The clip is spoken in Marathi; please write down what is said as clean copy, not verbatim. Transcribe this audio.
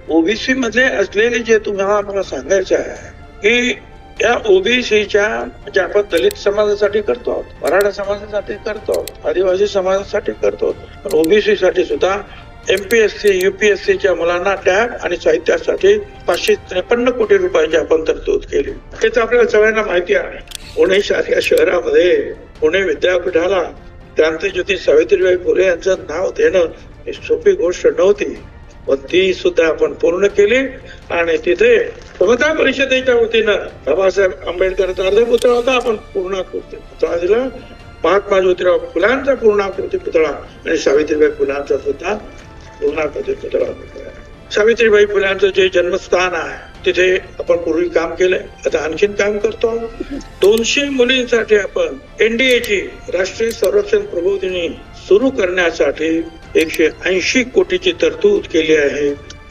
ओबीसी मध्ये असलेले जे तुम्हाला मला सांगायचं आहे की या ओबीसीच्या म्हणजे आपण दलित समाजासाठी करतो आहोत, मराठा समाजासाठी करतो आहोत, आदिवासी समाजासाठी करतो आहोत, पण ओबीसी साठी सुद्धा एमपीएससी युपीएससीच्या मुलांना टॅग आणि साहित्यासाठी 553 कोटी रुपयांची आपण तरतूद केली. हे तर आपल्याला सगळ्यांना माहिती आहे. पुणे सारख्या शहरामध्ये पुणे विद्यापीठाला क्रांतीज्योती सावित्रीबाई फुले यांचं नाव देणं ही सोपी गोष्ट नव्हती, पण ती सुद्धा आपण पूर्ण केली. आणि तिथे समता परिषदेच्या वतीनं बाबासाहेब आंबेडकरांचा अर्धपुतळा होता, आपण पूर्णाकृती पुतळा दिला. महात्मा ज्योतिराव फुलांचा पूर्णाकृती पुतळा आणि सावित्रीबाई फुलांचा सुद्धा पूर्णाकृती पुतळा. सावित्रीबाई फुलांचं जे जन्मस्थान आहे तिथे आपण पूर्वी काम केलंय, आता आणखीन काम करतो. 200 मुलींसाठी आपण एनडीएची राष्ट्रीय संरक्षण प्रबोधिनी सुरू करण्यासाठी 180 कोटीची तरतूद केली आहे.